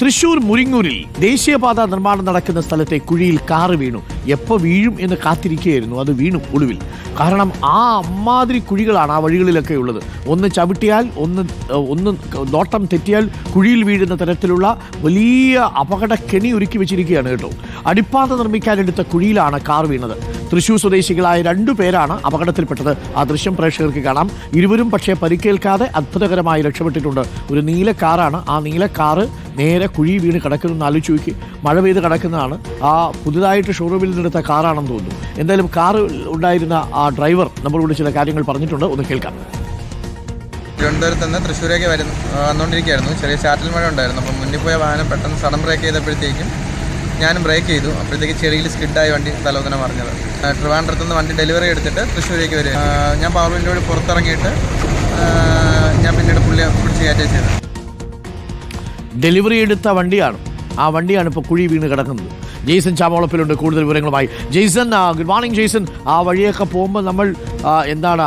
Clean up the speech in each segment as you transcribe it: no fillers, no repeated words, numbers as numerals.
തൃശൂർ മുരിങ്ങൂരിൽ ദേശീയപാത നിർമ്മാണം നടക്കുന്ന സ്ഥലത്തെ കുഴിയിൽ കാറ് വീണു. എപ്പോൾ വീഴും എന്ന് കാത്തിരിക്കുകയായിരുന്നു. അത് വീണു ഒടുവിൽ. കാരണം ആ അമ്മാതിരി കുഴികളാണ് ആ വഴികളിലൊക്കെ ഉള്ളത്. ഒന്ന് ചവിട്ടിയാൽ ഒന്ന് നോട്ടം തെറ്റിയാൽ കുഴിയിൽ വീഴുന്ന തരത്തിലുള്ള വലിയ അപകടക്കെണി ഒരുക്കി വെച്ചിരിക്കുകയാണ് കേട്ടോ. അടിപ്പാത നിർമ്മിക്കാനെടുത്ത കുഴിയിലാണ് കാർ വീണത്. തൃശൂർ സ്വദേശികളായ 2 പേരാണ് അപകടത്തിൽപ്പെട്ടത്. ആ ദൃശ്യം പ്രേക്ഷകർക്ക് കാണാം. ഇരുവരും പക്ഷേ പരിക്കേൽക്കാതെ അത്ഭുതകരമായി രക്ഷപ്പെട്ടിട്ടുണ്ട്. ഒരു നീല കാറാണ്. ആ നീല കാറ് നേരെ കുഴി വീണ് കിടക്കുന്നതെന്ന് ആലോചിച്ച് നോക്കി. മഴ പെയ്ത് കിടക്കുന്നതാണ്. ആ പുതുതായിട്ട് ഷോറൂമിൽ നിന്നെടുത്ത കാറാണെന്ന് തോന്നുന്നു. എന്തായാലും കാർ ഉണ്ടായിരുന്ന ആ ഡ്രൈവർ നമ്മളോട് ചില കാര്യങ്ങൾ പറഞ്ഞിട്ടുണ്ട്. ഒന്ന് കേൾക്കാം. തിരുവനന്തപുരത്ത് നിന്ന് തൃശ്ശൂരേക്ക് വന്നുകൊണ്ടിരിക്കുകയായിരുന്നു. ചെറിയ ചാറ്റൽ മഴ ഉണ്ടായിരുന്നു. അപ്പം മുന്നിൽ പോയ വാഹനം പെട്ടെന്ന് സഡൻ ബ്രേക്ക് ചെയ്തപ്പോഴത്തേക്കും ഞാനും ബ്രേക്ക് ചെയ്തു. അപ്പോഴത്തേക്ക് ചെളിയിൽ സ്കിഡായി വണ്ടി തലോദന മറിഞ്ഞത്. ട്രിവാൻഡ്രത്ത് നിന്ന് വണ്ടി ഡെലിവറി എടുത്തിട്ട് തൃശ്ശൂരേക്ക് വരിക. ഞാൻ പവർ വിൻഡോ വഴി പുറത്തിറങ്ങിയിട്ട് ഞാൻ പിന്നീട് പുള്ളിയെ പിടിച്ച് കയറ്റുക ചെയ്തത്. ഡെലിവറി എടുത്ത വണ്ടിയാണ്. ആ വണ്ടിയാണ് ഇപ്പോൾ കുഴി വീണ് കിടക്കുന്നത്. ജെയ്സൺ ചാമോളപ്പിലുണ്ട് കൂടുതൽ വിവരങ്ങളുമായി. Jason, good morning Jason. ആ വഴിയൊക്കെ പോകുമ്പോൾ നമ്മൾ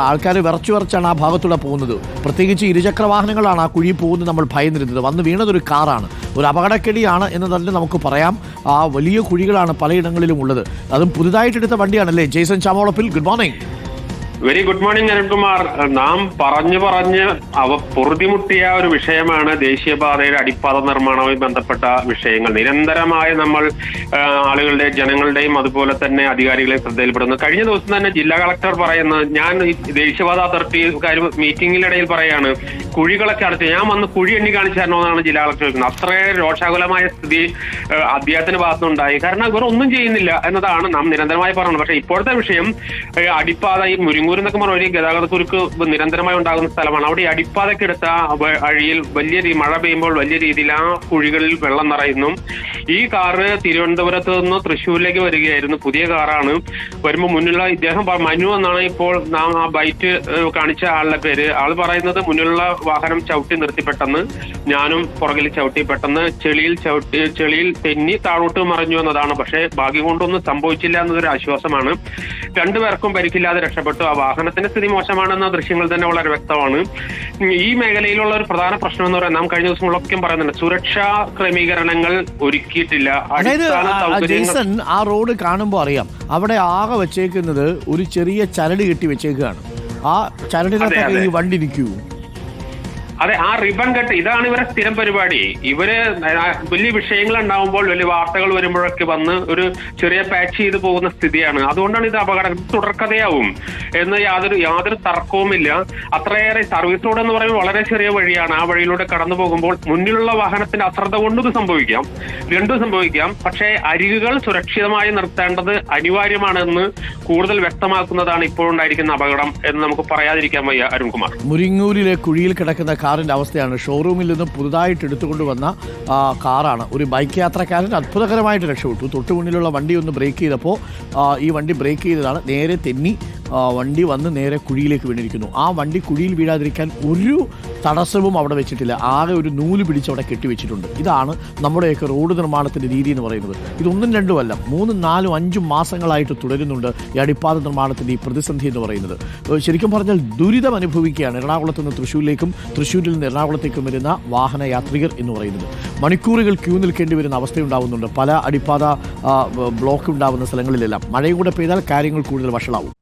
ആൾക്കാർ വിറച്ചാണ് ആ ഭാഗത്തൂടെ പോകുന്നത്. പ്രത്യേകിച്ച് ഇരുചക്ര വാഹനങ്ങളാണ് ആ കുഴി പോകുന്നത് നമ്മൾ ഭയന്നിരുന്നത്. വന്ന് വീണതൊരു കാറാണ്. ഒരു അപകടക്കെടിയാണ് എന്ന് തന്നെ നമുക്ക് പറയാം. ആ വലിയ കുഴികളാണ് പലയിടങ്ങളിലും ഉള്ളത്. അതും പുതുതായിട്ടെടുത്ത വണ്ടിയാണല്ലേ ജെയ്സൺ ചാമോളപ്പിൽ? Good morning. Very good morning Arunkumar. നാം പറഞ്ഞ് പൊറുതിമുട്ടിയ ഒരു വിഷയമാണ് ദേശീയപാതയുടെ അടിപ്പാത നിർമ്മാണവുമായി ബന്ധപ്പെട്ട വിഷയങ്ങൾ. നിരന്തരമായി നമ്മൾ ജനങ്ങളുടെയും അതുപോലെ തന്നെ അധികാരികളെയും ശ്രദ്ധയിൽപ്പെടുന്നു. കഴിഞ്ഞ ദിവസം തന്നെ ജില്ലാ കളക്ടർ പറയുന്നത്, ഞാൻ ദേശീയപാത അതോറിറ്റി മീറ്റിംഗിനിടയിൽ പറയാണ്, കുഴികളൊക്കെ അടച്ച് ഞാൻ വന്ന് കുഴി എണ്ണി കാണിച്ചു തരണോ എന്നാണ് ജില്ലാ കളക്ടർ ചോദിക്കുന്നത്. അത്രയും രോഷാകുലമായ സ്ഥിതി അദ്ദേഹത്തിന്റെ ഭാഗത്തുനിന്നുണ്ടായി. കാരണം ഇവർ ഒന്നും ചെയ്യുന്നില്ല എന്നതാണ് നാം നിരന്തരമായി പറയുന്നത്. പക്ഷേ ഇപ്പോഴത്തെ വിഷയം അടിപ്പാത, ഈ മുരിങ്ങൂർ എന്നൊക്കെ പറഞ്ഞ ഒരു ഗതാഗത കുരുക്ക് നിരന്തരമായി ഉണ്ടാകുന്ന സ്ഥലമാണ്. അവിടെ അടിപ്പാതക്കെടുത്ത വഴിയിൽ മഴ പെയ്യുമ്പോൾ വലിയ രീതിയിൽ ആ കുഴികളിൽ വെള്ളം നിറയുന്നു. ഈ കാറ് തിരുവനന്തപുരത്ത് നിന്ന് തൃശ്ശൂരിലേക്ക് വരികയായിരുന്നു. പുതിയ കാറാണ്. വരുമ്പോൾ മുന്നിലുള്ള ഇദ്ദേഹം മനു എന്നാണ് ഇപ്പോൾ നാം ആ ബൈറ്റ് കാണിച്ച ആളുടെ പേര്. ആൾ പറയുന്നത് മുന്നിലുള്ള വാഹനം ചവിട്ടി നിർത്തി പെട്ടെന്ന് ഞാനും പുറകിൽ ചവിട്ടി പെട്ടെന്ന് ചെളിയിൽ തെന്നി താഴോട്ട് മറിഞ്ഞു എന്നതാണ്. പക്ഷേ ഭാഗ്യം കൊണ്ടൊന്നും സംഭവിച്ചില്ല എന്നതൊരു ആശ്വാസമാണ്. 2 പേർക്കും പരിക്കില്ലാതെ രക്ഷപ്പെട്ടു. ആ വാഹനത്തിന്റെ സ്ഥിതി മോശമാണെന്ന ദൃശ്യങ്ങൾ തന്നെ വളരെ വ്യക്തമാണ്. ഈ മേഖലയിലുള്ള ഒരു പ്രധാന പ്രശ്നം എന്ന് പറയുന്നത് നാം കഴിഞ്ഞ ദിവസങ്ങളൊക്കെ പറയുന്നുണ്ട്, സുരക്ഷാ ക്രമീകരണങ്ങൾ ഒരുക്കിയിട്ടില്ല. ജെയ്സൺ, ആ റോഡ് കാണുമ്പോൾ അറിയാം അവിടെ ആകെ വെച്ചേക്കുന്നത് ഒരു ചെറിയ ചരട് കെട്ടി വെച്ചേക്കുകയാണ്. ആ ചരടിനകത്തൊക്കെ ഈ വണ്ടി നിൽക്കൂ. അതെ, ആ റിബൺ കട്ട് ഇതാണ് ഇവരെ സ്ഥിരം പരിപാടി. ഇവര് വലിയ വിഷയങ്ങൾ ഉണ്ടാവുമ്പോൾ, വലിയ വാർത്തകൾ വരുമ്പോഴൊക്കെ വന്ന് ഒരു ചെറിയ പാച്ച് ചെയ്ത് പോകുന്ന സ്ഥിതിയാണ്. അതുകൊണ്ടാണ് ഇത് അപകടം തുടർക്കഥയാവും എന്ന് യാതൊരു തർക്കവുമില്ല. അത്രയേറെ സർവീസ് റോഡ് എന്ന് പറയുമ്പോൾ വളരെ ചെറിയ വഴിയാണ്. ആ വഴിയിലൂടെ കടന്നു പോകുമ്പോൾ മുന്നിലുള്ള വാഹനത്തിന്റെ അശ്രദ്ധ കൊണ്ടും ഇത് രണ്ടും സംഭവിക്കാം. പക്ഷേ അരികുകൾ സുരക്ഷിതമായി നിർത്തേണ്ടത് അനിവാര്യമാണെന്ന് കൂടുതൽ വ്യക്തമാക്കുന്നതാണ് ഇപ്പോഴുണ്ടായിരിക്കുന്ന അപകടം എന്ന് നമുക്ക് പറയാതിരിക്കാൻ വയ്യ അരുൺകുമാർ. മുരിങ്ങൂരിലെ കുഴിയിൽ കിടക്കുന്ന കാറിന്റെ അവസ്ഥയാണ്. ഷോറൂമിൽ നിന്ന് പുതുതായിട്ട് എടുത്തുകൊണ്ടുവന്ന കാറാണ്. ഒരു ബൈക്ക് യാത്രക്കാരൻ അത്ഭുതകരമായിട്ട് രക്ഷപ്പെട്ടു. തൊട്ടു മുന്നിലുള്ള വണ്ടി ഒന്ന് ബ്രേക്ക് ചെയ്തപ്പോൾ ഈ വണ്ടി ബ്രേക്ക് ചെയ്തതാണ്. നേരെ തെന്നി വണ്ടി വന്ന് നേരെ കുഴിയിലേക്ക് വീണിരിക്കുന്നു. ആ വണ്ടി കുഴിയിൽ വീഴാതിരിക്കാൻ ഒരു തടസ്സവും അവിടെ വെച്ചിട്ടില്ല. ആകെ ഒരു നൂല് പിടിച്ച് അവിടെ കെട്ടിവെച്ചിട്ടുണ്ട്. ഇതാണ് നമ്മുടെയൊക്കെ റോഡ് നിർമ്മാണത്തിൻ്റെ രീതി എന്ന് പറയുന്നത്. ഇതൊന്നും രണ്ടുമല്ല, 3, 4, 5 മാസങ്ങളായിട്ട് തുടരുന്നുണ്ട് ഈ അടിപ്പാത നിർമ്മാണത്തിൻ്റെ ഈ പ്രതിസന്ധി എന്ന് പറയുന്നത്. ശരിക്കും പറഞ്ഞാൽ ദുരിതം അനുഭവിക്കുകയാണ് എറണാകുളത്ത് നിന്ന് തൃശ്ശൂരിലേക്കും തൃശ്ശൂരിൽ നിന്ന് എറണാകുളത്തേക്കും വരുന്ന വാഹന യാത്രികർ എന്ന് പറയുന്നത്. മണിക്കൂറുകൾ ക്യൂ നിൽക്കേണ്ടി വരുന്ന അവസ്ഥയുണ്ടാവുന്നുണ്ട് പല അടിപ്പാത ബ്ലോക്ക് ഉണ്ടാവുന്ന സ്ഥലങ്ങളിലെല്ലാം. മഴയും കൂടെ പെയ്താൽ കാര്യങ്ങൾ കൂടുതൽ വഷളാവും.